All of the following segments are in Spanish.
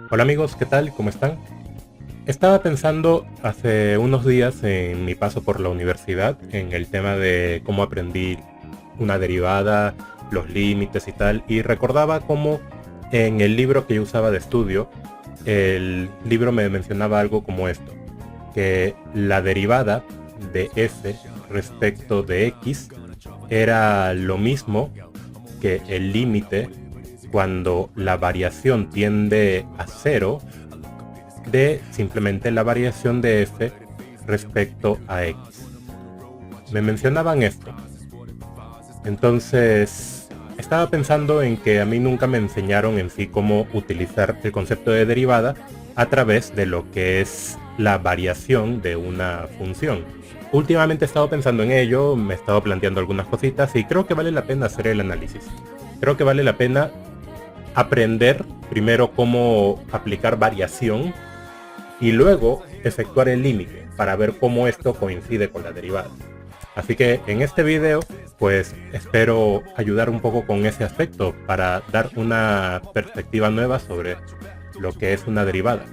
Hola amigos, ¿qué tal? ¿Cómo están? Estaba pensando hace unos días en mi paso por la universidad en el tema de cómo aprendí una derivada, los límites y tal, y recordaba cómo en el libro que yo usaba de estudio, el libro me mencionaba algo como esto, que la derivada de f respecto de x era lo mismo que el límite cuando la variación tiende a cero de simplemente la variación de f respecto a x. Me mencionaban esto. Entonces, estaba pensando en que a mí nunca me enseñaron en sí cómo utilizar el concepto de derivada a través de lo que es la variación de una función. Últimamente he estado pensando en ello, me he estado planteando algunas cositas y creo que vale la pena hacer el análisis. Creo que vale la pena aprender primero cómo aplicar variación y luego efectuar el límite para ver cómo esto coincide con la derivada. Así que en este video pues espero ayudar un poco con ese aspecto para dar una perspectiva nueva sobre lo que es una derivada.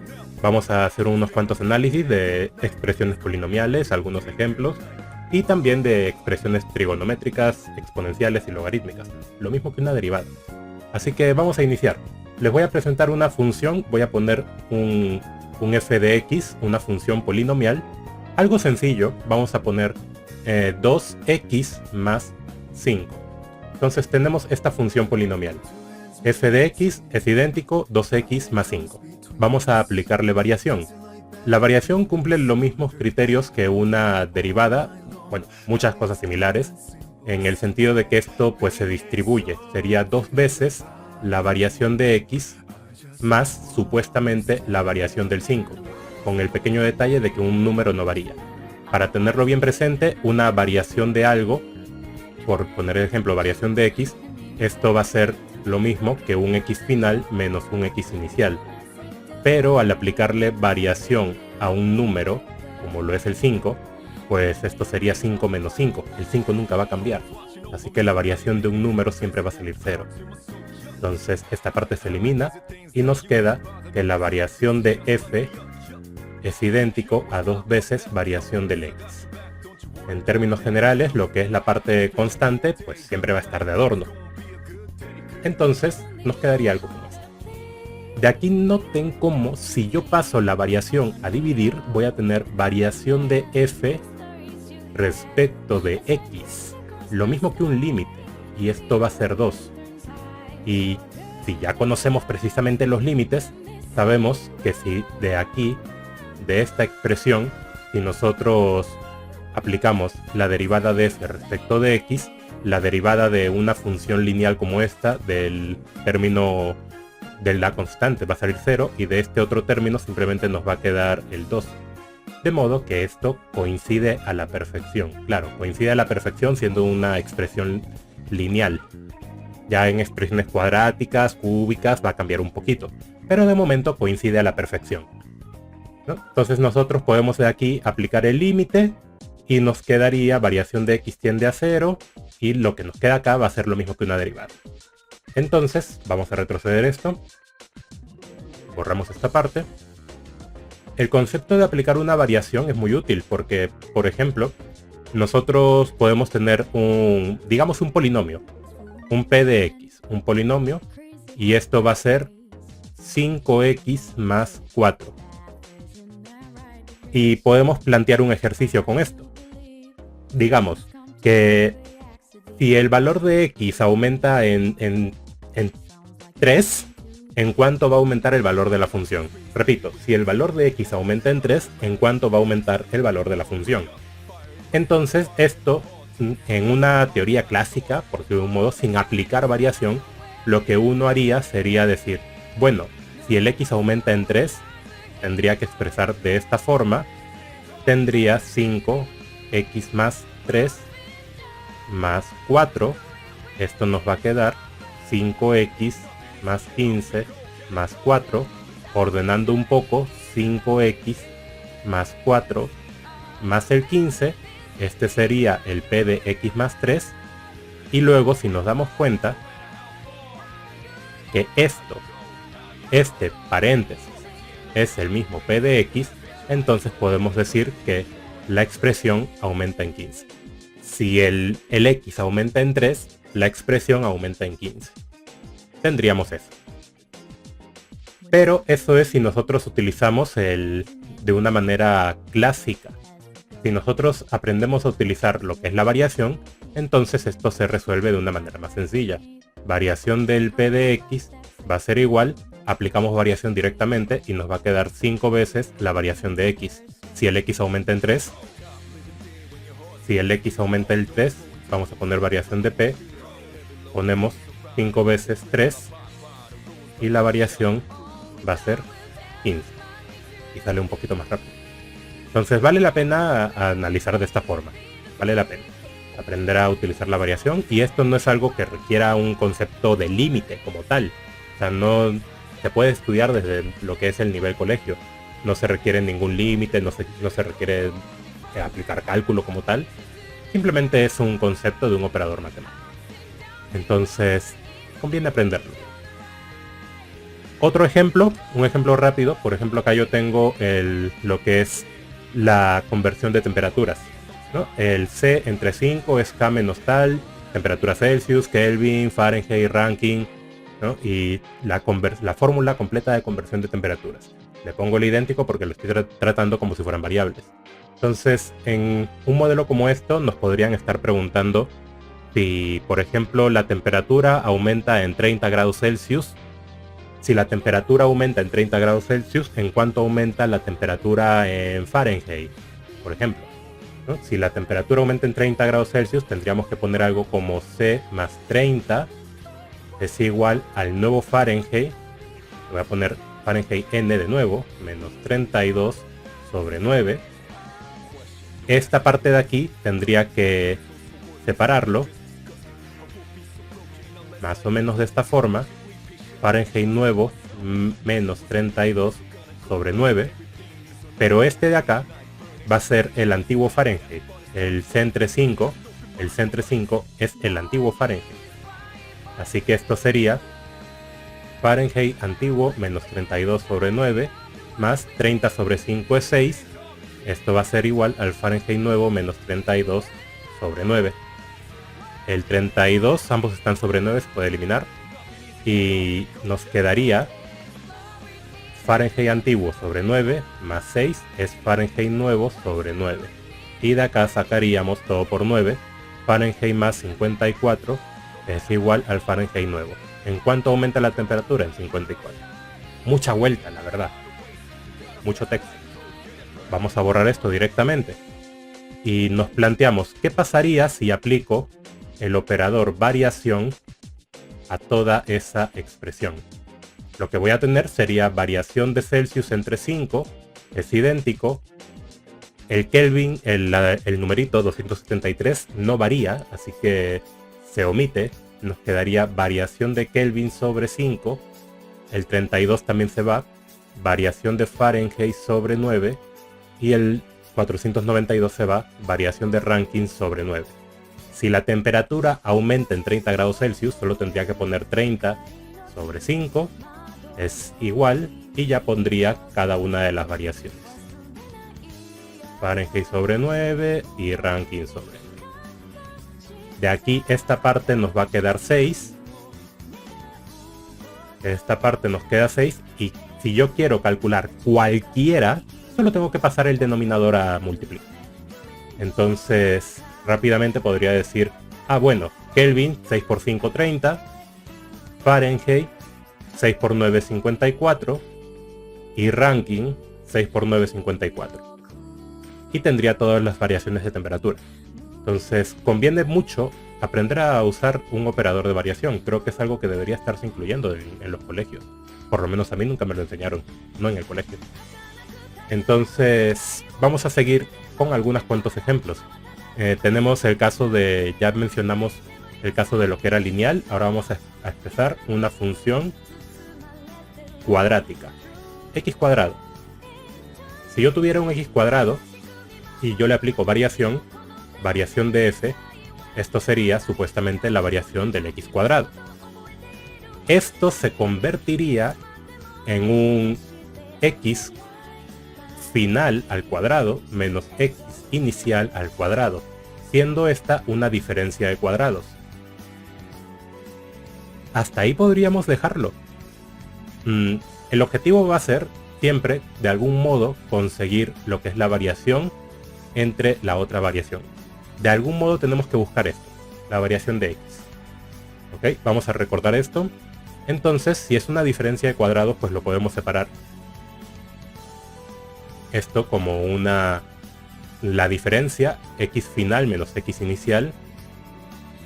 Vamos a hacer unos cuantos análisis de expresiones polinomiales, algunos ejemplos, y también de expresiones trigonométricas, exponenciales y logarítmicas, lo mismo que una derivada. Así que vamos a iniciar. Les voy a presentar una función, voy a poner un f de x, una función polinomial. Algo sencillo, vamos a poner 2x más 5. Entonces tenemos esta función polinomial. F de x es idéntico 2x más 5. Vamos a aplicarle variación. La variación cumple los mismos criterios que una derivada, bueno, muchas cosas similares, en el sentido de que esto pues se distribuye. Sería dos veces la variación de x más supuestamente la variación del 5, con el pequeño detalle de que un número no varía. Para tenerlo bien presente, una variación de algo, por poner el ejemplo, variación de x, esto va a ser lo mismo que un x final menos un x inicial. Pero al aplicarle variación a un número, como lo es el 5, pues esto sería 5 menos 5. El 5 nunca va a cambiar, así que la variación de un número siempre va a salir 0. Entonces esta parte se elimina y nos queda que la variación de f es idéntico a dos veces variación del x. En términos generales, lo que es la parte constante, pues siempre va a estar de adorno. Entonces nos quedaría algo como esto. De aquí noten cómo si yo paso la variación a dividir, voy a tener variación de f respecto de x, lo mismo que un límite, y esto va a ser 2. Y si ya conocemos precisamente los límites, sabemos que si de aquí, de esta expresión, si nosotros aplicamos la derivada de f respecto de x, la derivada de una función lineal como esta, del término de la constante va a salir 0, y de este otro término simplemente nos va a quedar el 2. De modo que esto coincide a la perfección. Claro, coincide a la perfección siendo una expresión lineal. Ya en expresiones cuadráticas, cúbicas, va a cambiar un poquito, pero de momento coincide a la perfección, ¿no? Entonces nosotros podemos de aquí aplicar el límite y nos quedaría variación de x tiende a 0, y lo que nos queda acá va a ser lo mismo que una derivada. Entonces vamos a retroceder esto, borramos esta parte. El concepto de aplicar una variación es muy útil porque, por ejemplo, nosotros podemos tener digamos un polinomio, un p de x, un polinomio, y esto va a ser 5x más 4. Y podemos plantear un ejercicio con esto. Digamos que si el valor de x aumenta en 3, ¿en cuánto va a aumentar el valor de la función? Repito, si el valor de x aumenta en 3, ¿en cuánto va a aumentar el valor de la función? Entonces esto, en una teoría clásica, por de un modo sin aplicar variación, lo que uno haría sería decir, bueno, si el x aumenta en 3, tendría que expresar de esta forma, tendría 5x más 3 más 4, esto nos va a quedar 5x más 15 más 4, ordenando un poco 5x más 4 más el 15, este sería el p de x más 3, y luego si nos damos cuenta que esto este paréntesis es el mismo p de x, entonces podemos decir que la expresión aumenta en 15. Si el x aumenta en 3, la expresión aumenta en 15. Tendríamos eso. Pero eso es si nosotros utilizamos de una manera clásica. Si nosotros aprendemos a utilizar lo que es la variación, entonces esto se resuelve de una manera más sencilla. Variación del p de x va a ser igual, aplicamos variación directamente y nos va a quedar 5 veces la variación de x. Si el x aumenta en 3, si el x aumenta en 3, vamos a poner variación de p, ponemos 5 veces 3 y la variación va a ser 15 y sale un poquito más rápido. Entonces vale la pena analizar de esta forma, vale la pena aprender a utilizar la variación, y esto no es algo que requiera un concepto de límite como tal. O sea, no se puede estudiar desde lo que es el nivel colegio, no se requiere ningún límite, no se requiere aplicar cálculo como tal, simplemente es un concepto de un operador matemático. Entonces conviene aprenderlo. Otro ejemplo, un ejemplo rápido, por ejemplo acá yo tengo lo que es la conversión de temperaturas, ¿no? El C entre 5 es K menos tal, temperatura Celsius, Kelvin, Fahrenheit, Rankine, ¿no? Y la fórmula completa de conversión de temperaturas. Le pongo el idéntico porque lo estoy tratando como si fueran variables. Entonces, en un modelo como esto nos podrían estar preguntando si, por ejemplo, la temperatura aumenta en 30 grados Celsius. Si la temperatura aumenta en 30 grados Celsius, ¿en cuánto aumenta la temperatura en Fahrenheit? Por ejemplo, ¿no? Si la temperatura aumenta en 30 grados Celsius, tendríamos que poner algo como C más 30 es igual al nuevo Fahrenheit. Voy a poner Fahrenheit N de nuevo, menos 32 sobre 9. Esta parte de aquí tendría que separarlo, más o menos de esta forma. Fahrenheit nuevo menos 32 sobre 9, pero este de acá va a ser el antiguo Fahrenheit. El C entre 5 es el antiguo Fahrenheit, así que esto sería Fahrenheit antiguo menos 32 sobre 9 más 30 sobre 5 es 6. Esto va a ser igual al Fahrenheit nuevo menos 32 sobre 9. El 32, ambos están sobre 9, se puede eliminar. Y nos quedaría Fahrenheit antiguo sobre 9 más 6 es Fahrenheit nuevo sobre 9. Y de acá sacaríamos todo por 9. Fahrenheit más 54 es igual al Fahrenheit nuevo. ¿En cuánto aumenta la temperatura? En 54. Mucha vuelta, la verdad. Mucho texto. Vamos a borrar esto directamente. Y nos planteamos, ¿qué pasaría si aplico el operador variación a toda esa expresión? Lo que voy a tener sería variación de Celsius entre 5 es idéntico. El Kelvin, el numerito 273 no varía, así que se omite. Nos quedaría variación de Kelvin sobre 5. El 32 también se va. Variación de Fahrenheit sobre 9. Y el 492 se va. Variación de Rankine sobre 9. Si la temperatura aumenta en 30 grados Celsius, solo tendría que poner 30 sobre 5, es igual, y ya pondría cada una de las variaciones. Fahrenheit sobre 9 y Rankine sobre 9. De aquí esta parte nos va a quedar 6. Esta parte nos queda 6, y si yo quiero calcular cualquiera, solo tengo que pasar el denominador a multiplicar. Entonces rápidamente podría decir, bueno, Kelvin 6 por 5 30, Fahrenheit 6 por 9 54 y Rankine 6 por 9 54. Y tendría todas las variaciones de temperatura. Entonces conviene mucho aprender a usar un operador de variación. Creo que es algo que debería estarse incluyendo en los colegios. Por lo menos a mí nunca me lo enseñaron, no en el colegio. Entonces vamos a seguir con algunos cuantos ejemplos. Tenemos el caso de, ya mencionamos el caso de lo que era lineal. Ahora vamos a expresar una función cuadrática, x cuadrado. Si yo tuviera un x cuadrado y yo le aplico variación de f, esto sería supuestamente la variación del x cuadrado. Esto se convertiría en un x final al cuadrado menos x inicial al cuadrado, siendo esta una diferencia de cuadrados. Hasta ahí podríamos dejarlo. El objetivo va a ser siempre, de algún modo, conseguir lo que es la variación entre la otra variación. De algún modo tenemos que buscar esto, la variación de x. ¿Ok? Vamos a recordar esto. Entonces, si es una diferencia de cuadrados, pues lo podemos separar. Esto como la diferencia x final menos x inicial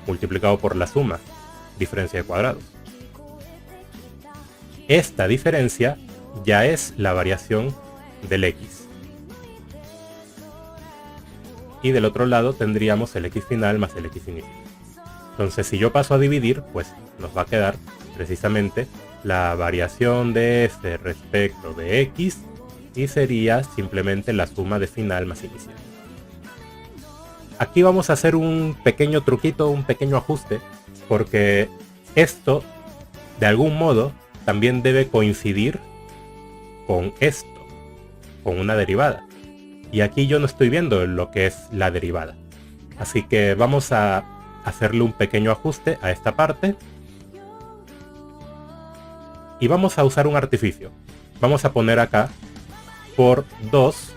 multiplicado por la suma, diferencia de cuadrados. Esta diferencia ya es la variación del x. Y del otro lado tendríamos el x final más el x inicial. Entonces, si yo paso a dividir, pues nos va a quedar precisamente la variación de f respecto de x, y sería simplemente la suma de final más inicial. Aquí vamos a hacer un pequeño truquito, un pequeño ajuste, porque esto, de algún modo, también debe coincidir con esto, con una derivada. Y aquí yo no estoy viendo lo que es la derivada. Así que vamos a hacerle un pequeño ajuste a esta parte. Y vamos a usar un artificio. Vamos a poner acá por 2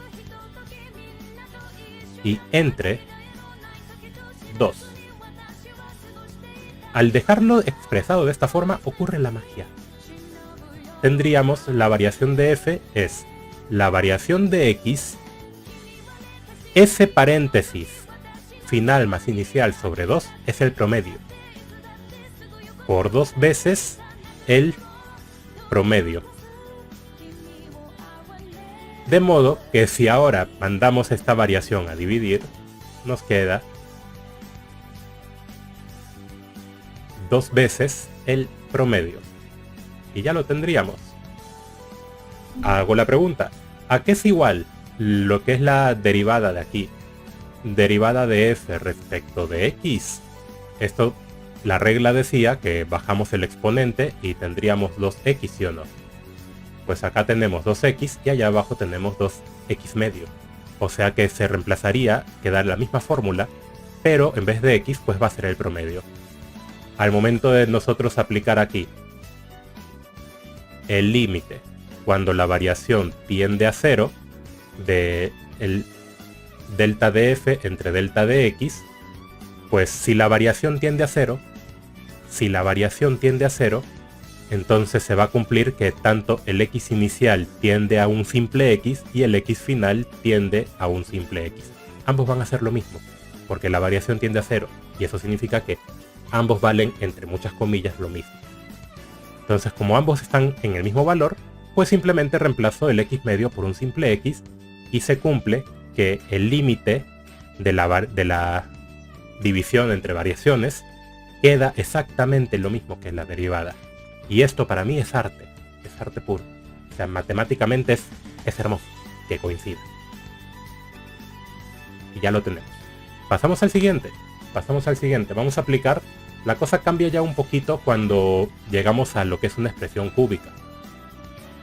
y entre 2. Al dejarlo expresado de esta forma ocurre la magia. Tendríamos la variación de f es la variación de x, f paréntesis final más inicial sobre 2 es el promedio, por 2 veces el promedio. De modo que si ahora mandamos esta variación a dividir, nos queda 2 veces el promedio. Y ya lo tendríamos. Hago la pregunta, ¿a qué es igual lo que es la derivada de aquí? Derivada de f respecto de x. Esto, la regla decía que bajamos el exponente y tendríamos 2x, ¿sí o no? Pues acá tenemos 2x y allá abajo tenemos 2x medio. O sea que se reemplazaría, queda la misma fórmula, pero en vez de x pues va a ser el promedio. Al momento de nosotros aplicar aquí el límite, cuando la variación tiende a 0, de el delta de f entre delta de x, pues si la variación tiende a 0, entonces se va a cumplir que tanto el x inicial tiende a un simple x y el x final tiende a un simple x. Ambos van a ser lo mismo, porque la variación tiende a 0, y eso significa que ambos valen, entre muchas comillas, lo mismo. Entonces, como ambos están en el mismo valor, pues simplemente reemplazo el x medio por un simple x, y se cumple que el límite de la división entre variaciones queda exactamente lo mismo que la derivada. Y esto para mí es arte puro. O sea, matemáticamente es hermoso que coincida. Y ya lo tenemos. Pasamos al siguiente. Vamos a aplicar. La cosa cambia ya un poquito cuando llegamos a lo que es una expresión cúbica.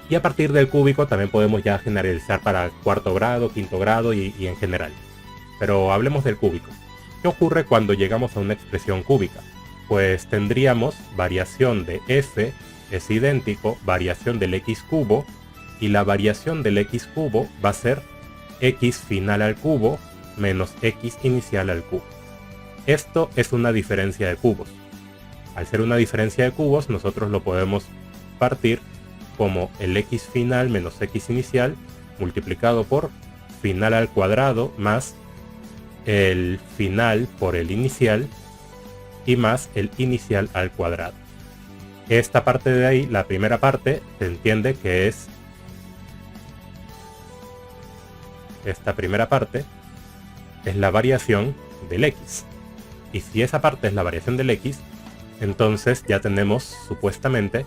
Y a partir del cúbico también podemos ya generalizar para cuarto grado, quinto grado y en general. Pero hablemos del cúbico. ¿Qué ocurre cuando llegamos a una expresión cúbica? Pues tendríamos variación de f es idéntico variación del x cubo, y la variación del x cubo va a ser x final al cubo menos x inicial al cubo. Esto es una diferencia de cubos. Al ser una diferencia de cubos, nosotros lo podemos partir como el x final menos x inicial multiplicado por final al cuadrado más el final por el inicial y más el inicial al cuadrado. Esta parte de ahí, la primera parte, se entiende que es esta primera parte es la variación del x. Y si esa parte es la variación del x, entonces ya tenemos supuestamente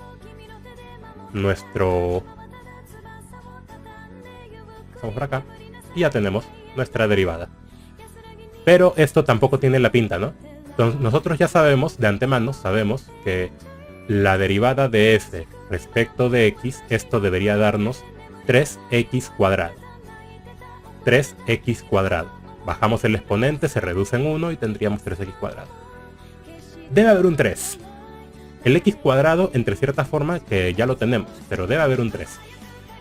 nuestro... Vamos por acá. Y ya tenemos nuestra derivada. Pero esto tampoco tiene la pinta, ¿no? Entonces nosotros ya sabemos, de antemano, sabemos que la derivada de f respecto de x, esto debería darnos 3x cuadrado. 3x cuadrado. Bajamos el exponente, se reduce en 1 y tendríamos 3x cuadrado. Debe haber un 3. El x cuadrado, entre cierta forma, que ya lo tenemos, pero debe haber un 3.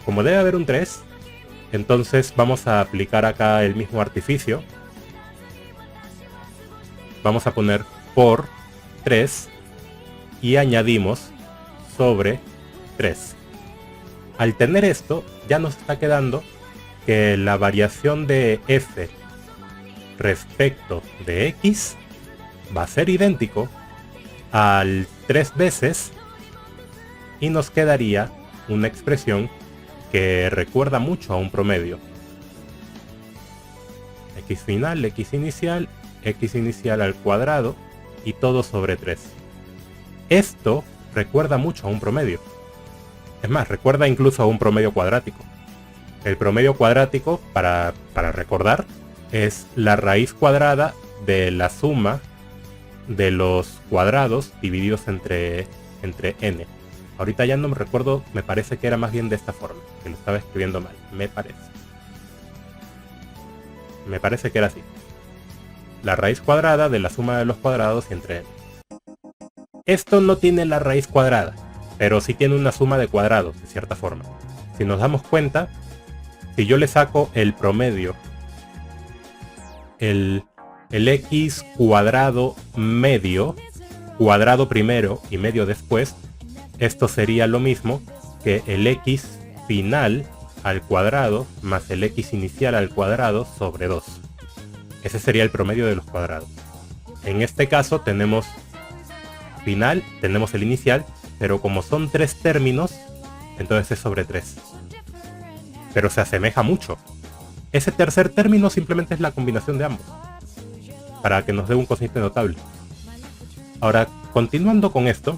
Como debe haber un 3, entonces vamos a aplicar acá el mismo artificio. Vamos a poner por 3 y añadimos sobre 3. Al tener esto, ya nos está quedando que la variación de f respecto de x va a ser idéntico al 3 veces y nos quedaría una expresión que recuerda mucho a un promedio. X final, x inicial al cuadrado y todo sobre 3. Esto recuerda mucho a un promedio. Es más, recuerda incluso a un promedio cuadrático. El promedio cuadrático, para recordar, es la raíz cuadrada de la suma de los cuadrados divididos entre n. Ahorita ya no me recuerdo, me parece que era más bien de esta forma, que lo estaba escribiendo mal, me parece. Me parece que era así. La raíz cuadrada de la suma de los cuadrados y entre n. Esto no tiene la raíz cuadrada, pero sí tiene una suma de cuadrados, de cierta forma. Si nos damos cuenta, si yo le saco el promedio, el x cuadrado medio, cuadrado primero y medio después, esto sería lo mismo que el x final al cuadrado más el x inicial al cuadrado sobre 2. Ese sería el promedio de los cuadrados. En este caso tenemos final, tenemos el inicial, pero como son 3 términos, entonces es sobre 3. Pero se asemeja mucho. Ese tercer término simplemente es la combinación de ambos, para que nos dé un cociente notable. Ahora, continuando con esto,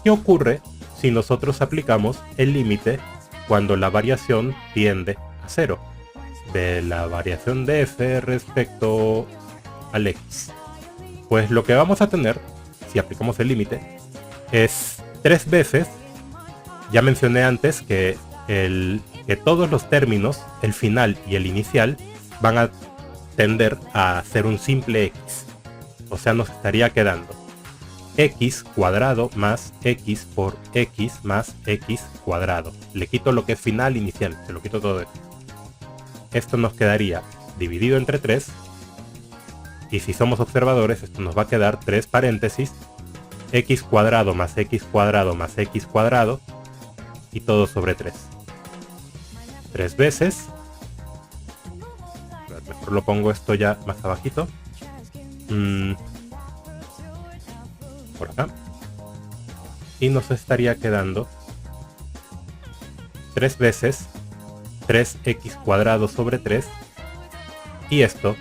¿qué ocurre si nosotros aplicamos el límite cuando la variación tiende a 0? De la variación de f respecto al x. Pues lo que vamos a tener, si aplicamos el límite, es 3 veces, ya mencioné antes que todos los términos, el final y el inicial, van a tender a ser un simple x. O sea, nos estaría quedando x cuadrado más x por x más x cuadrado. Le quito lo que es final, inicial, se lo quito todo esto. Esto nos quedaría dividido entre 3. Y si somos observadores, esto nos va a quedar 3 paréntesis, x cuadrado más x cuadrado más x cuadrado y todo sobre 3. 3 veces. Mejor lo pongo esto ya más abajito. Por acá. Y nos estaría quedando 3 veces 3x cuadrado sobre 3. Y esto,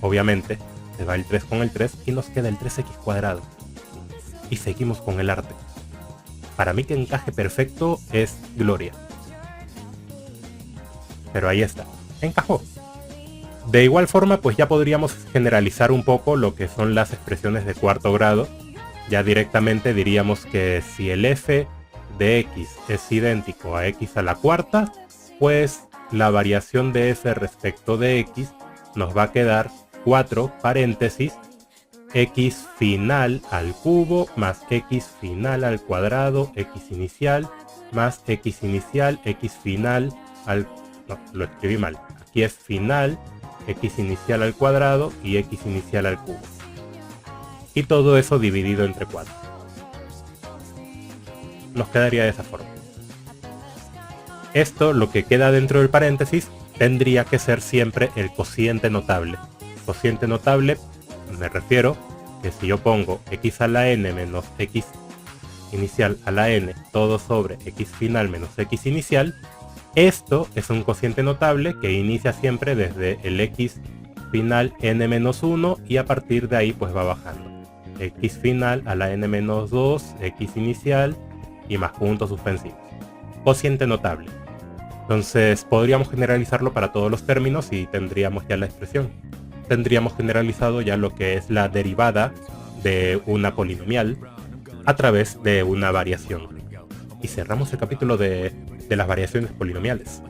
obviamente, se va el 3 con el 3 y nos queda el 3x cuadrado. Y seguimos con el arte. Para mí que encaje perfecto es gloria. Pero ahí está, encajó. De igual forma, pues ya podríamos generalizar un poco lo que son las expresiones de cuarto grado. Ya directamente diríamos que si el f de x es idéntico a x a la cuarta, pues la variación de f respecto de x nos va a quedar 4 paréntesis x final al cubo más x final al cuadrado, x inicial más x inicial, x final al... No, lo escribí mal. Aquí es final, x inicial al cuadrado y x inicial al cubo. Y todo eso dividido entre 4. Nos quedaría de esa forma. Esto, lo que queda dentro del paréntesis, tendría que ser siempre el cociente notable. Cociente notable, me refiero que si yo pongo x a la n menos x inicial a la n, todo sobre x final menos x inicial, esto es un cociente notable que inicia siempre desde el x final n-1 y a partir de ahí pues va bajando. X final a la n-2, x inicial y más puntos suspensivos. Cociente notable. Entonces podríamos generalizarlo para todos los términos y tendríamos ya la expresión. Tendríamos generalizado ya lo que es la derivada de una polinomial. a través de una variación. Y cerramos el capítulo de las variaciones polinomiales.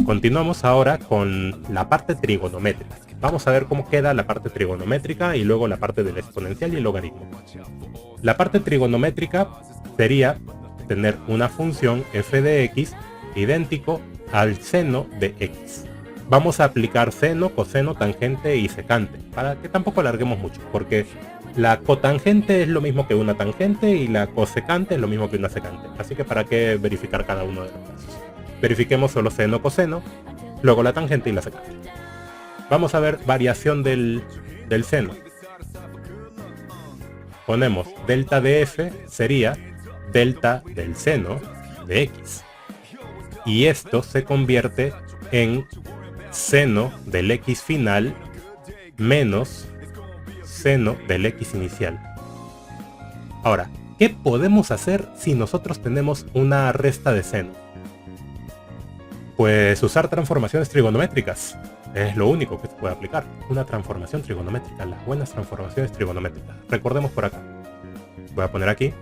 Continuamos ahora con la parte trigonométrica. Vamos a ver cómo queda la parte trigonométrica y luego la parte del exponencial y el logaritmo. La parte trigonométrica sería tener una función f de x idéntico al seno de x. Vamos a aplicar seno, coseno, tangente y secante, para que tampoco alarguemos mucho, porque la cotangente es lo mismo que una tangente y la cosecante es lo mismo que una secante. Así que para qué verificar cada uno de los casos. Verifiquemos solo seno, coseno, luego la tangente y la secante. Vamos a ver variación del seno. Ponemos delta de f sería delta del seno de x. Y esto se convierte en seno del x final menos seno del x inicial. Ahora, ¿qué podemos hacer si nosotros tenemos una resta de seno? Pues usar transformaciones trigonométricas. Es lo único que se puede aplicar. Una transformación trigonométrica. Las buenas transformaciones trigonométricas. Recordemos por acá. Voy a poner aquí.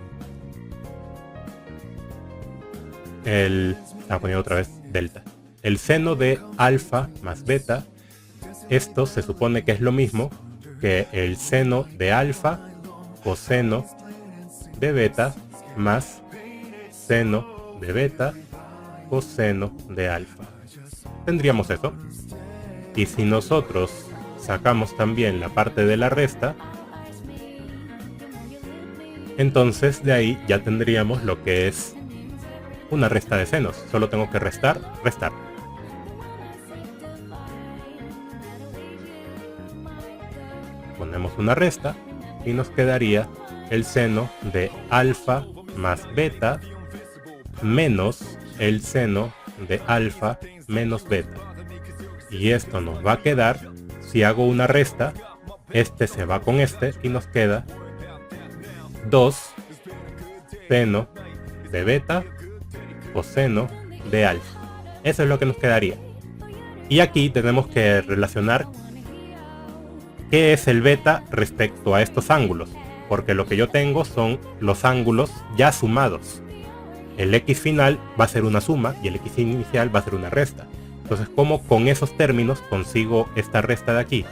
Voy a poner otra vez delta. El seno de alfa más beta. Esto se supone que es lo mismo que el seno de alfa coseno de beta más seno de beta coseno de alfa. Tendríamos eso. Y si nosotros sacamos también la parte de la resta, entonces de ahí ya tendríamos lo que es una resta de senos. Solo tengo que restar. Ponemos una resta y nos quedaría el seno de alfa más beta menos el seno de alfa menos beta. Y esto nos va a quedar, si hago una resta, este se va con este y nos queda 2 seno de beta coseno de alfa. Eso es lo que nos quedaría. Y aquí tenemos que relacionar qué es el beta respecto a estos ángulos, porque lo que yo tengo son los ángulos ya sumados. El x final va a ser una suma y el x inicial va a ser una resta. Entonces, ¿cómo con esos términos consigo esta resta de aquí?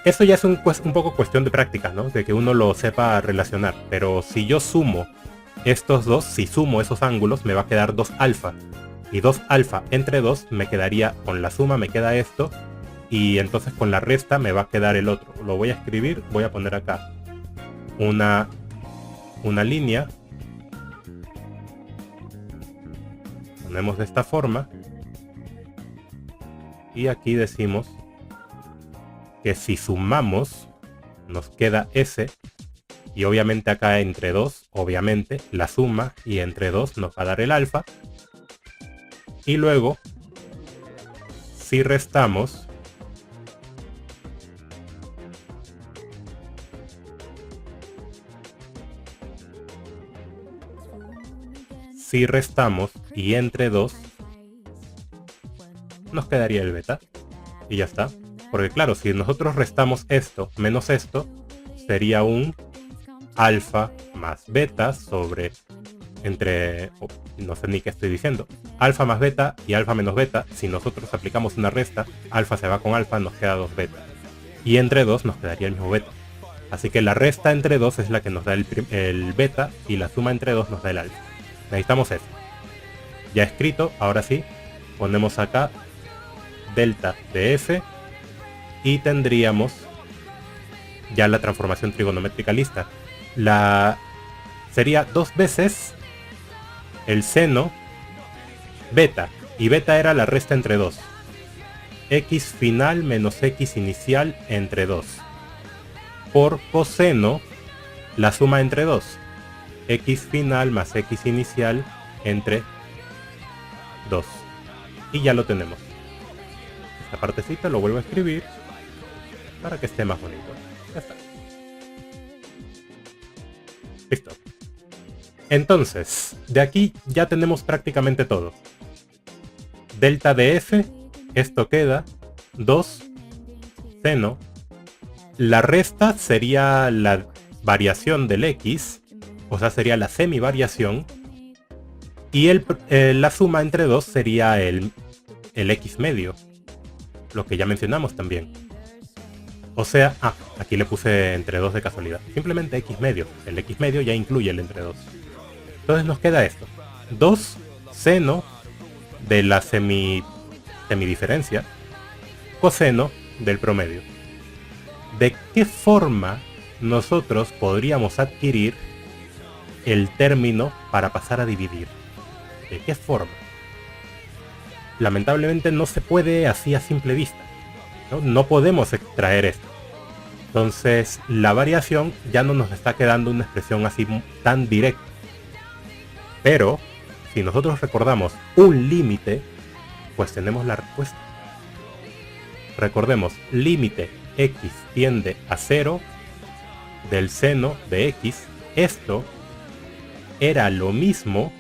Eso ya es un poco cuestión de práctica, ¿no? De que uno lo sepa relacionar. Pero si yo sumo estos dos, si sumo esos ángulos, me va a quedar 2 alfa. Y 2 alfa entre 2 me quedaría, con la suma me queda esto. Y entonces con la resta me va a quedar el otro. Lo voy a escribir, voy a poner acá una línea. Ponemos de esta forma. Y aquí decimos que si sumamos nos queda S. Y obviamente acá entre 2, obviamente la suma y entre 2 nos va a dar el alfa. Y luego, si restamos, y entre 2 nos quedaría el beta. Y ya está. Porque claro, si nosotros restamos esto menos esto, sería un alfa más beta sobre no sé ni qué estoy diciendo. Alfa más beta y alfa menos beta. Si nosotros aplicamos una resta, alfa se va con alfa, nos queda 2 beta. Y entre 2 nos quedaría el mismo beta. Así que la resta entre 2 es la que nos da el beta y la suma entre 2 nos da el alfa. Necesitamos eso. Ya escrito, ahora sí, ponemos acá delta de f y tendríamos ya la transformación trigonométrica lista. Sería 2 veces el seno beta, y beta era la resta entre 2. X final menos X inicial entre 2. Por coseno, la suma entre 2. X final más X inicial entre 2. Y ya lo tenemos. Esta partecita lo vuelvo a escribir para que esté más bonito. Ya está. Listo. Entonces, de aquí ya tenemos prácticamente todo. Delta de f, esto queda 2 seno. La resta sería la variación del x o sea, sería la semivariación, y la suma entre 2 sería el x medio, lo que ya mencionamos también. O sea, aquí le puse entre 2 de casualidad, simplemente x medio, el x medio ya incluye el entre 2. Entonces nos queda esto, 2 seno de la semidiferencia, coseno del promedio. ¿De qué forma nosotros podríamos adquirir el término para pasar a dividir? ¿De qué forma? Lamentablemente no se puede así a simple vista, no podemos extraer esto. Entonces la variación ya no nos está quedando una expresión así tan directa. Pero si nosotros recordamos un límite, pues tenemos la respuesta. Recordemos, límite x tiende a 0 del seno de x. Esto era lo mismo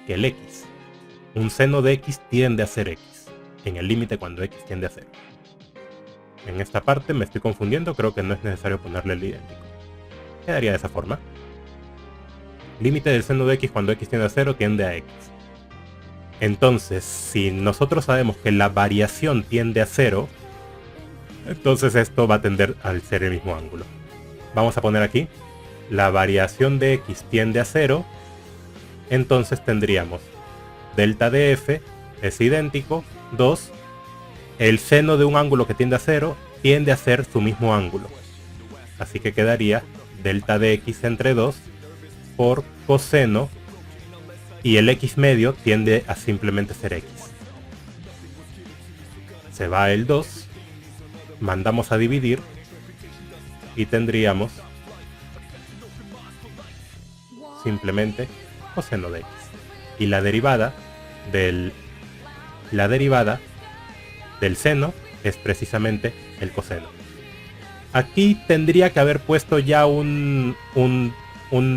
que el x. Un seno de x tiende a ser x en el límite cuando x tiende a 0. En esta parte me estoy confundiendo, creo que no es necesario ponerle el idéntico. Quedaría de esa forma. Límite del seno de x cuando x tiende a 0 tiende a x. Entonces, si nosotros sabemos que la variación tiende a 0, entonces esto va a tender al ser el mismo ángulo. Vamos a poner aquí, la variación de x tiende a 0, entonces tendríamos delta de f es idéntico, 2, el seno de un ángulo que tiende a 0 tiende a ser su mismo ángulo. Así que quedaría delta de x entre 2 por coseno, y el x medio tiende a simplemente ser x. Se va el 2, mandamos a dividir y tendríamos simplemente coseno de x. Y la derivada del seno es precisamente el coseno. Aquí tendría que haber puesto ya un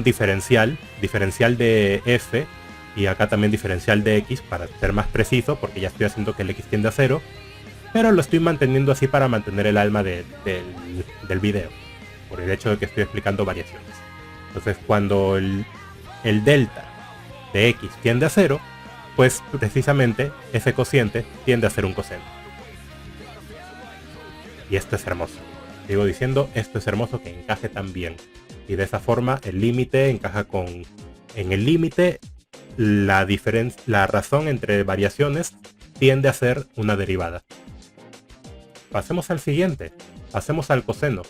diferencial de f, y acá también diferencial de x para ser más preciso, porque ya estoy haciendo que el x tiende a 0, pero lo estoy manteniendo así para mantener el alma del video, por el hecho de que estoy explicando variaciones. Entonces cuando el delta de x tiende a 0, pues precisamente ese cociente tiende a ser un coseno. Y esto es hermoso. Sigo diciendo, esto es hermoso que encaje tan bien. Y de esa forma el límite encaja en el límite, la razón entre variaciones tiende a ser una derivada. Pasemos al siguiente. Pasemos al coseno.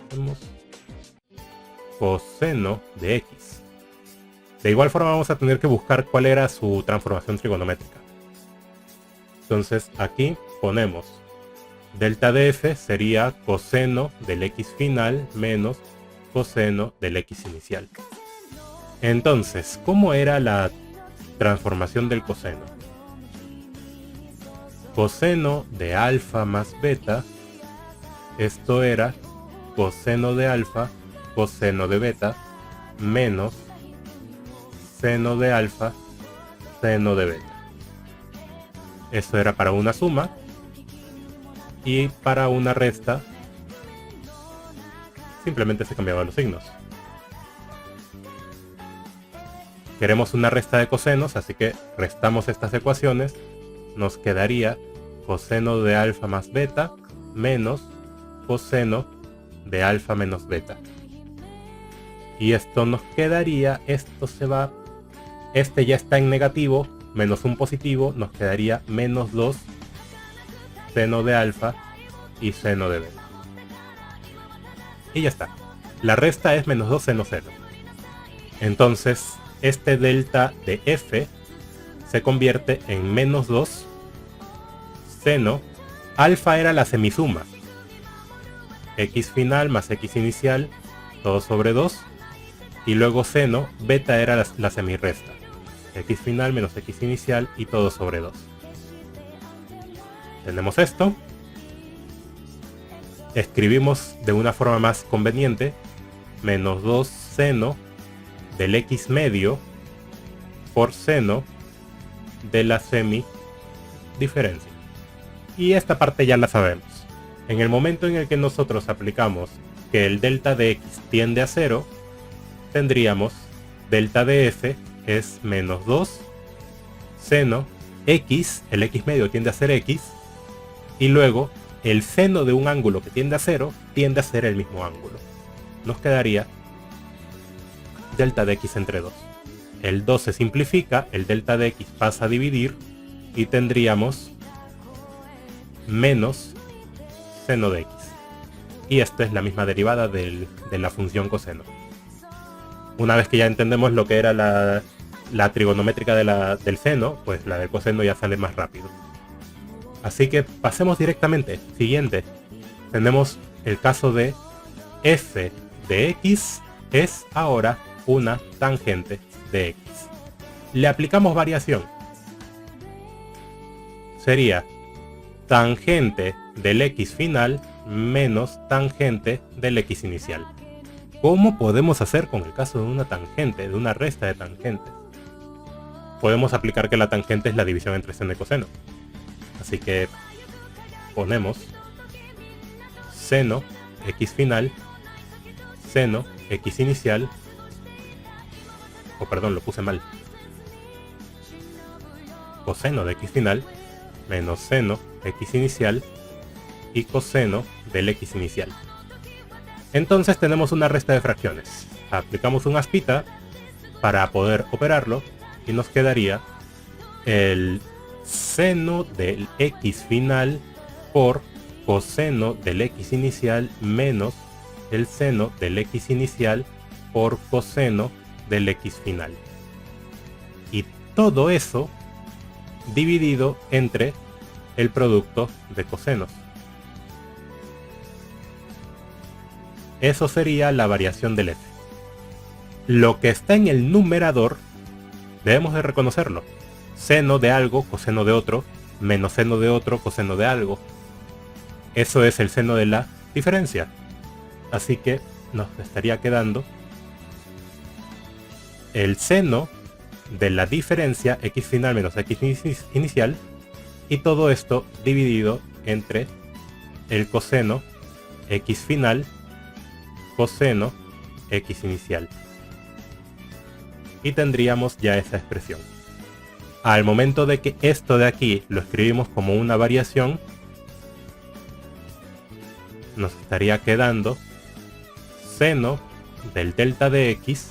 Hacemos coseno de x. De igual forma vamos a tener que buscar cuál era su transformación trigonométrica. Entonces aquí ponemos delta de f sería coseno del x final menos coseno del x inicial. Entonces, ¿cómo era la transformación del coseno? Coseno de alfa más beta, esto era coseno de alfa, coseno de beta, menos seno de alfa, seno de beta. Esto era para una suma, y para una resta simplemente se cambiaban los signos. Queremos una resta de cosenos, así que restamos estas ecuaciones. Nos quedaría coseno de alfa más beta menos coseno de alfa menos beta. Y esto nos quedaría, esto se va, este ya está en negativo, menos un positivo, nos quedaría menos 2 seno de alfa y seno de beta. Y ya está. La resta es menos 2 seno 0. Entonces, este delta de f se convierte en menos 2 seno. Alfa era la semisuma. X final más X inicial, todo sobre 2. Y luego seno, beta era la semirresta. X final menos X inicial y todo sobre 2. Tenemos esto. Escribimos de una forma más conveniente. Menos 2 seno del X medio por seno de la semidiferencia. Y esta parte ya la sabemos. En el momento en el que nosotros aplicamos que el delta de X tiende a 0, tendríamos delta de f es menos 2 seno x, el x medio tiende a ser x, y luego el seno de un ángulo que tiende a 0 tiende a ser el mismo ángulo. Nos quedaría delta de x entre 2. El 2 se simplifica, el delta de x pasa a dividir y tendríamos menos seno de x. Y esto es la misma derivada de la función coseno. Una vez que ya entendemos lo que era la trigonométrica del seno, pues la del coseno ya sale más rápido. Así que pasemos directamente. Siguiente. Tenemos el caso de f de x es ahora una tangente de x. Le aplicamos variación. Sería tangente del x final menos tangente del x inicial. ¿Cómo podemos hacer con el caso de una tangente, de una resta de tangentes? Podemos aplicar que la tangente es la división entre seno y coseno. Así que ponemos seno x final, seno x inicial, perdón, lo puse mal, coseno de x final menos seno x inicial y coseno del x inicial. Entonces tenemos una resta de fracciones. Aplicamos un aspita para poder operarlo y nos quedaría el seno del x final por coseno del x inicial menos el seno del x inicial por coseno del x final. Y todo eso dividido entre el producto de cosenos. Eso sería la variación del f. Lo que está en el numerador debemos de reconocerlo. Seno de algo, coseno de otro, menos seno de otro, coseno de algo. Eso es el seno de la diferencia. Así que nos estaría quedando el seno de la diferencia x final menos x inicial, y todo esto dividido entre el coseno x final coseno x inicial. Y tendríamos ya esa expresión. Al momento de que esto de aquí lo escribimos como una variación, nos estaría quedando seno del delta de x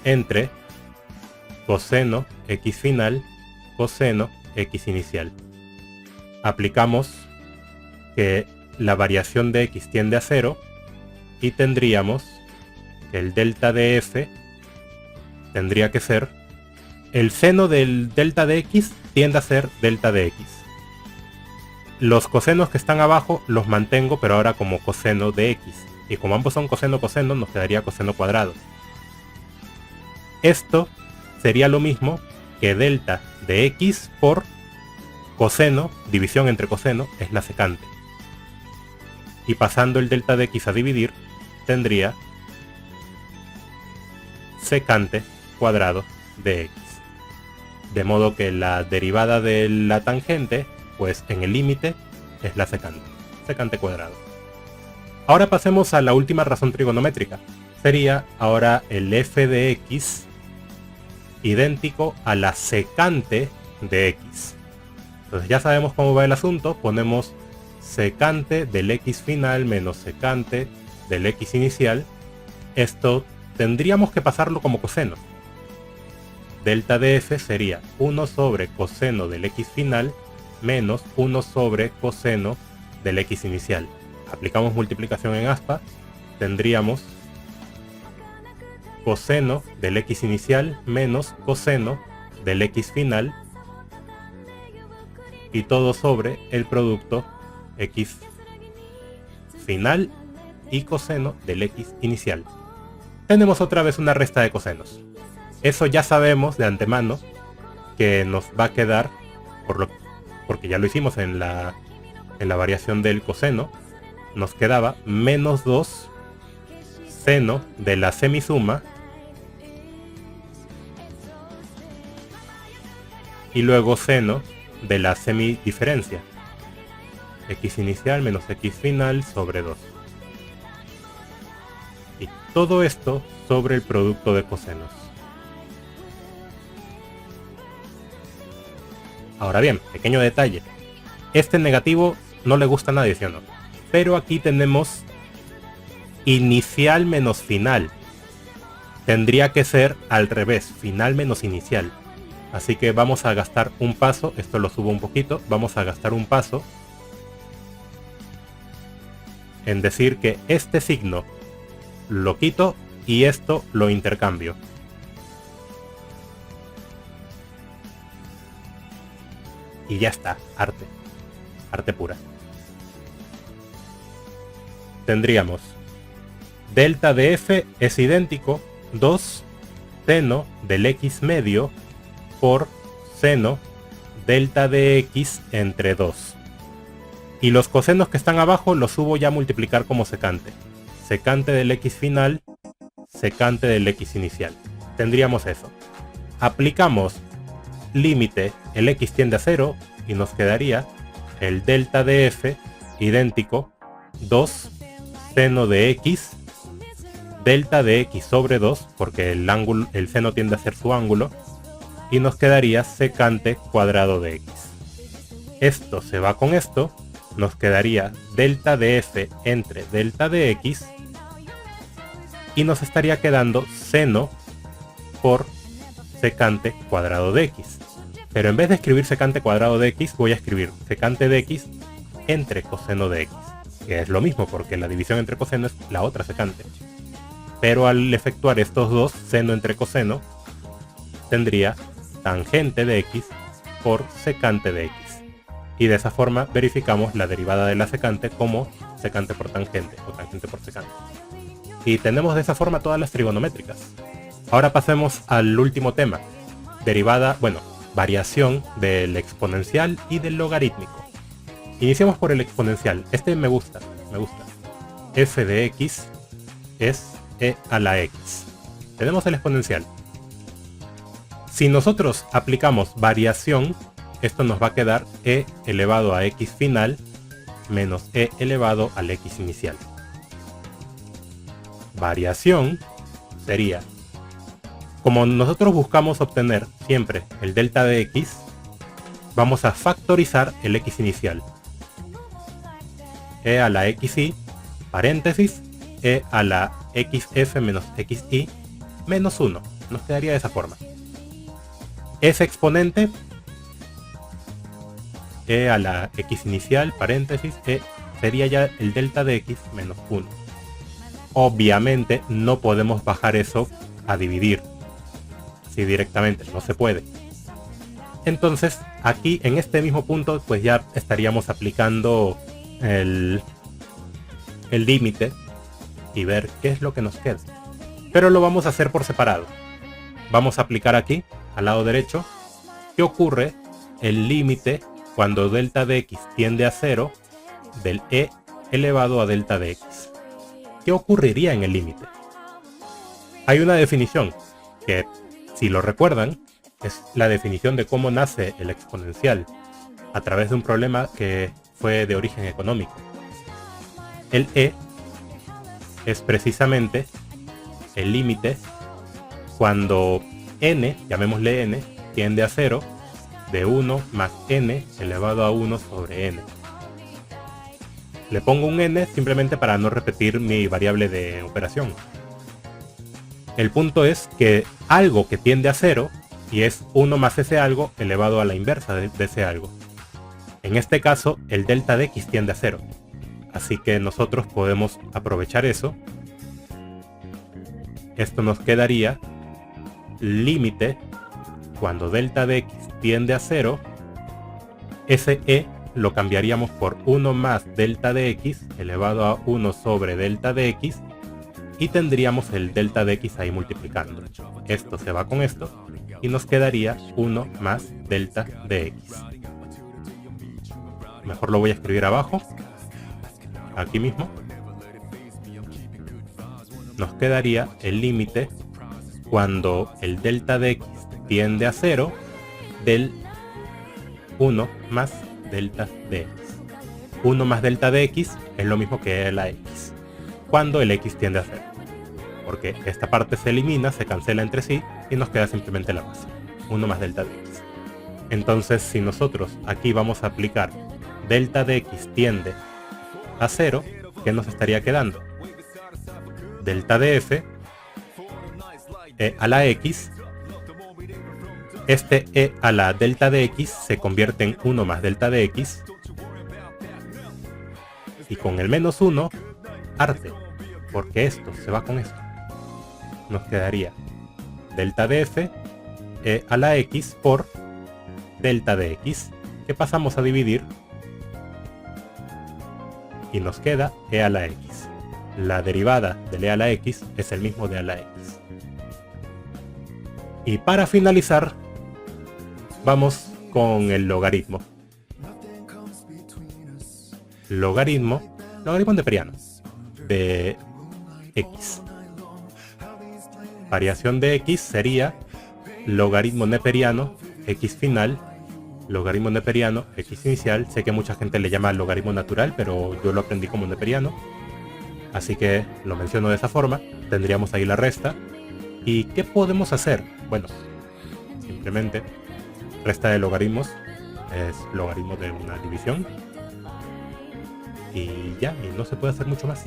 entre coseno x final coseno x inicial. Aplicamos que la variación de x tiende a 0 y tendríamos que el delta de f tendría que ser el seno del delta de x tiende a ser delta de x. Los cosenos que están abajo los mantengo, pero ahora como coseno de x, y como ambos son coseno coseno nos quedaría coseno cuadrado. Esto sería lo mismo que delta de x por coseno, división entre coseno, es la secante. Y pasando el delta de x a dividir, tendría secante cuadrado de x. De modo que la derivada de la tangente, pues en el límite, es la secante cuadrado. Ahora pasemos a la última razón trigonométrica. Sería ahora el f de x idéntico a la secante de x. Entonces ya sabemos cómo va el asunto. Ponemos secante del x final menos secante del x inicial. Esto tendríamos que pasarlo como coseno. Delta de f sería 1 sobre coseno del x final menos 1 sobre coseno del x inicial. Aplicamos multiplicación en aspa, tendríamos coseno del x inicial menos coseno del x final, y todo sobre el producto x final y coseno del x inicial. Tenemos otra vez una resta de cosenos. Eso ya sabemos de antemano que nos va a quedar, porque ya lo hicimos en la variación del coseno, nos quedaba menos 2 seno de la semisuma y luego seno de la semidiferencia, x inicial menos x final sobre 2. todo esto sobre el producto de cosenos. Ahora bien, pequeño detalle. Este negativo no le gusta a nadie, ¿sí o no? Pero aquí tenemos inicial menos final. Tendría que ser al revés, final menos inicial. Así que vamos a gastar un paso, esto lo subo un poquito, vamos a gastar un paso en decir que este signo lo quito y esto lo intercambio. Y ya está, arte. Arte pura. Tendríamos delta de f es idéntico 2 seno del x medio por seno delta de x entre 2. Y los cosenos que están abajo los subo ya a multiplicar como secante. Secante del x final, secante del x inicial. Tendríamos eso. Aplicamos límite, el x tiende a 0 y nos quedaría el delta de f idéntico 2 seno de x delta de x sobre 2, porque el seno tiende a ser su ángulo, y nos quedaría secante cuadrado de x. Esto se va con esto, nos quedaría delta de f entre delta de x, y nos estaría quedando seno por secante cuadrado de x. Pero en vez de escribir secante cuadrado de x, voy a escribir secante de x entre coseno de x, que es lo mismo porque la división entre coseno es la otra secante. Pero al efectuar estos dos, seno entre coseno, tendría tangente de x por secante de x. Y de esa forma verificamos la derivada de la secante como secante por tangente o tangente por secante. Y tenemos de esa forma todas las trigonométricas. Ahora pasemos al último tema. Derivada, variación del exponencial y del logarítmico. Iniciamos por el exponencial. Este me gusta. F de x es e a la x. Tenemos el exponencial. Si nosotros aplicamos variación, esto nos va a quedar e elevado a x final menos e elevado al x inicial. Variación sería, como nosotros buscamos obtener siempre el delta de x, vamos a factorizar el x inicial. E a la xy, paréntesis, e a la xf menos xy menos 1. Nos quedaría de esa forma. Ese exponente, e a la x inicial, paréntesis, e sería ya el delta de x menos 1. Obviamente no podemos bajar eso a dividir. Así directamente, no se puede. Entonces, aquí en este mismo punto, pues ya estaríamos aplicando el límite y ver qué es lo que nos queda. Pero lo vamos a hacer por separado. Vamos a aplicar aquí, al lado derecho, qué ocurre el límite cuando delta de x tiende a 0 del e elevado a delta de x. ¿Qué ocurriría en el límite? Hay una definición que, si lo recuerdan, es la definición de cómo nace el exponencial a través de un problema que fue de origen económico. El e es precisamente el límite cuando n, llamémosle n, tiende a 0 de 1 más n elevado a 1 sobre n. Le pongo un n simplemente para no repetir mi variable de operación. El punto es que algo que tiende a 0 y es 1 más ese algo elevado a la inversa de ese algo. En este caso, el delta de x tiende a 0. Así que nosotros podemos aprovechar eso. Esto nos quedaría límite cuando delta de x tiende a 0. Ese e lo cambiaríamos por 1 más delta de x elevado a 1 sobre delta de x. Y tendríamos el delta de x ahí multiplicando. Esto se va con esto y nos quedaría 1 más delta de x. Mejor lo voy a escribir abajo, aquí mismo. Nos quedaría el límite cuando el delta de x tiende a 0 del 1 más delta de x. 1 más delta de x es lo mismo que la x cuando el x tiende a 0. porque esta parte se elimina, se cancela entre sí y nos queda simplemente la base, 1 más delta de x. Entonces, si nosotros aquí vamos a aplicar delta de x tiende a 0, ¿qué nos estaría quedando? Delta de f e a la x. Este e a la delta de x se convierte en 1 más delta de x. Y con el menos 1, arte, porque esto se va con esto. Nos quedaría delta de f e a la x por delta de x, que pasamos a dividir y nos queda e a la x. La derivada del e a la x es el mismo de a la x. Y para finalizar, vamos con el logaritmo. Logaritmo neperiano de x. Variación de x sería logaritmo neperiano x final, logaritmo neperiano x inicial. Sé que mucha gente le llama logaritmo natural, pero yo lo aprendí como neperiano, así que lo menciono de esa forma. Tendríamos ahí la resta. ¿Y qué podemos hacer? Bueno, simplemente resta de logaritmos es logaritmo de una división y ya, y no se puede hacer mucho más.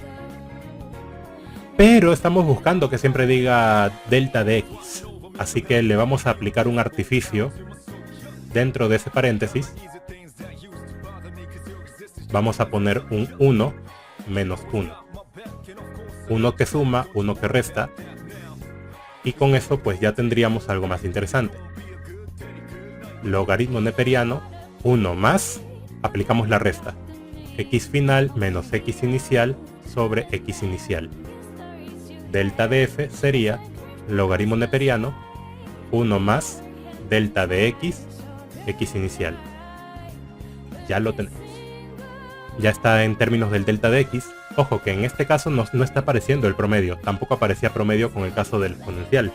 Pero estamos buscando que siempre diga delta de x, así que le vamos a aplicar un artificio dentro de ese paréntesis. Vamos a poner un 1 menos 1, uno que suma, uno que resta, y con eso pues ya tendríamos algo más interesante. Logaritmo neperiano 1 más, aplicamos la resta, x final menos x inicial sobre x inicial. Delta de f sería logaritmo neperiano 1 más delta de x, x inicial. Ya lo tenemos. Ya está en términos del delta de x. Ojo que en este caso no está apareciendo el promedio, tampoco aparecía promedio con el caso del exponencial,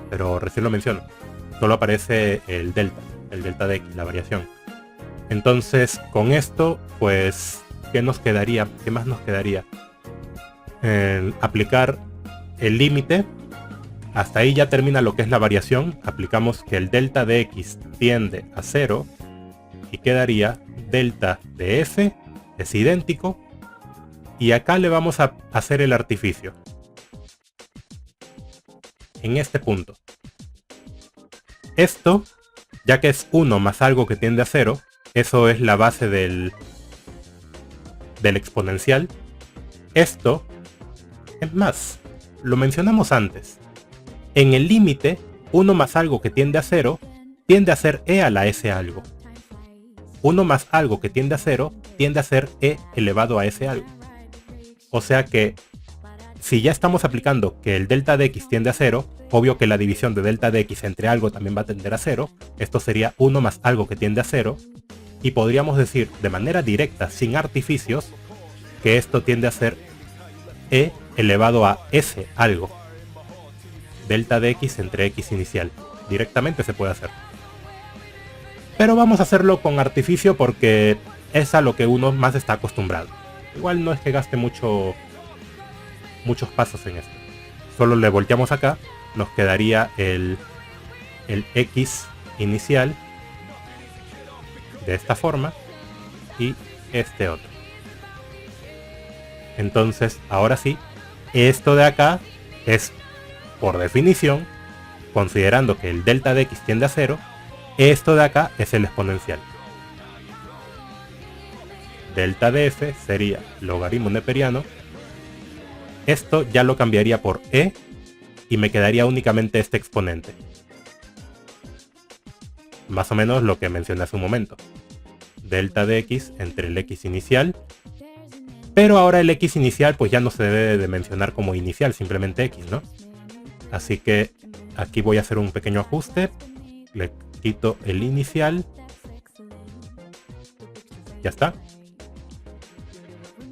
pero recién lo menciono. Solo aparece el delta de x, la variación. Entonces, con esto, pues, ¿qué nos quedaría? ¿Qué más nos quedaría? Aplicar el límite. Hasta ahí ya termina lo que es la variación. Aplicamos que el delta de x tiende a 0 y quedaría delta de f es idéntico. Y acá le vamos a hacer el artificio. En este punto. Esto, ya que es 1 más algo que tiende a 0, eso es la base del exponencial. Esto, es más, lo mencionamos antes. En el límite, 1 más algo que tiende a 0, tiende a ser e a la s algo. 1 más algo que tiende a 0, tiende a ser e elevado a s algo. O sea que, si ya estamos aplicando que el delta de x tiende a 0, obvio que la división de delta de x entre algo también va a tender a 0. Esto sería 1 más algo que tiende a 0. Y podríamos decir de manera directa, sin artificios, que esto tiende a ser e elevado a s algo. Delta de x entre x inicial. Directamente se puede hacer. Pero vamos a hacerlo con artificio porque es a lo que uno más está acostumbrado. Igual no es que gaste muchos pasos en esto. Solo le volteamos acá. Nos quedaría el x inicial de esta forma y este otro. Entonces, ahora sí, esto de acá es, por definición, considerando que el delta de x tiende a 0, esto de acá es el exponencial. Delta de f sería logaritmo neperiano. Esto ya lo cambiaría por e y me quedaría únicamente este exponente. Más o menos lo que mencioné hace un momento. Delta de x entre el x inicial. Pero ahora el x inicial pues ya no se debe de mencionar como inicial, simplemente x, ¿no? Así que aquí voy a hacer un pequeño ajuste. Le quito el inicial. Ya está.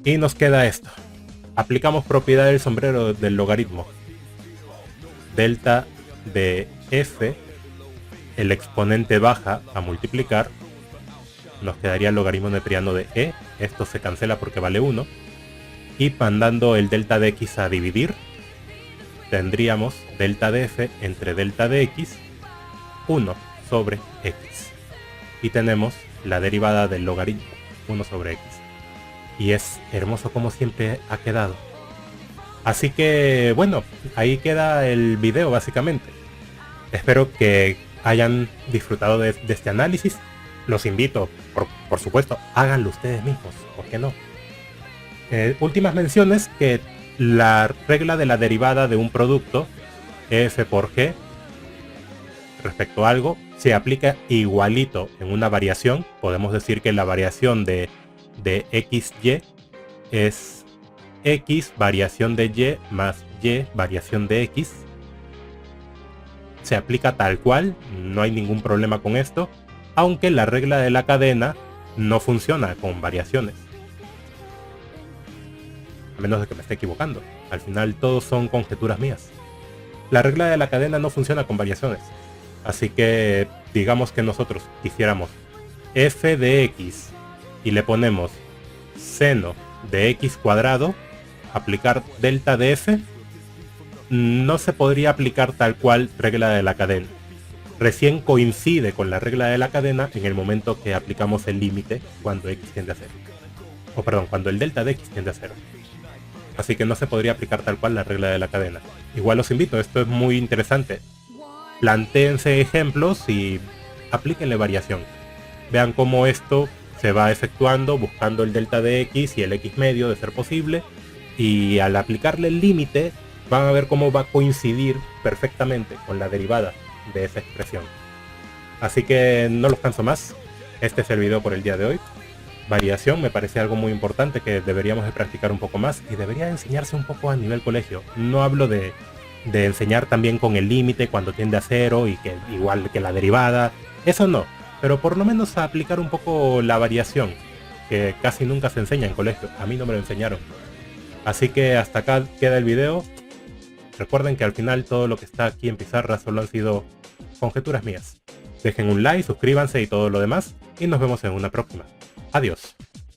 Y nos queda esto. Aplicamos propiedad del sombrero del logaritmo. Delta de f, el exponente baja a multiplicar. Nos quedaría el logaritmo neperiano de e. Esto se cancela porque vale 1. Y mandando el delta de x a dividir, tendríamos delta de f entre delta de x 1 sobre x. Y tenemos la derivada del logaritmo 1 sobre x. Y es hermoso como siempre ha quedado. Así que bueno, ahí queda el video básicamente. Espero que hayan disfrutado de este análisis. Los invito, por supuesto, háganlo ustedes mismos, ¿por qué no? Últimas menciones: que la regla de la derivada de un producto, f por g, respecto a algo, se aplica igualito en una variación. Podemos decir que la variación de xy es x variación de y más y variación de x. Se aplica tal cual, no hay ningún problema con esto, aunque la regla de la cadena no funciona con variaciones. A menos de que me esté equivocando. Al final todos son conjeturas mías. La regla de la cadena no funciona con variaciones. Así que digamos que nosotros quisiéramos f de x y le ponemos seno de x cuadrado, aplicar delta de f, no se podría aplicar tal cual regla de la cadena. Recién coincide con la regla de la cadena en el momento que aplicamos el límite cuando x tiende a 0. O perdón, cuando el delta de x tiende a 0. Así que no se podría aplicar tal cual la regla de la cadena. Igual los invito, esto es muy interesante. Plantéense ejemplos y aplíquenle variación. Vean cómo esto se va efectuando buscando el delta de x y el x medio de ser posible. Y al aplicarle el límite van a ver cómo va a coincidir perfectamente con la derivada de esa expresión. Así que no los canso más. Este es el video por el día de hoy. Variación me parece algo muy importante que deberíamos de practicar un poco más y debería enseñarse un poco a nivel colegio. No hablo de enseñar también con el límite cuando tiende a 0 y que igual que la derivada, eso no, pero por lo menos a aplicar un poco la variación, que casi nunca se enseña en colegio. A mí no me lo enseñaron. Así que hasta acá queda el video. Recuerden que al final todo lo que está aquí en pizarra solo han sido conjeturas mías. Dejen un like, suscríbanse y todo lo demás, y nos vemos en una próxima. Adiós.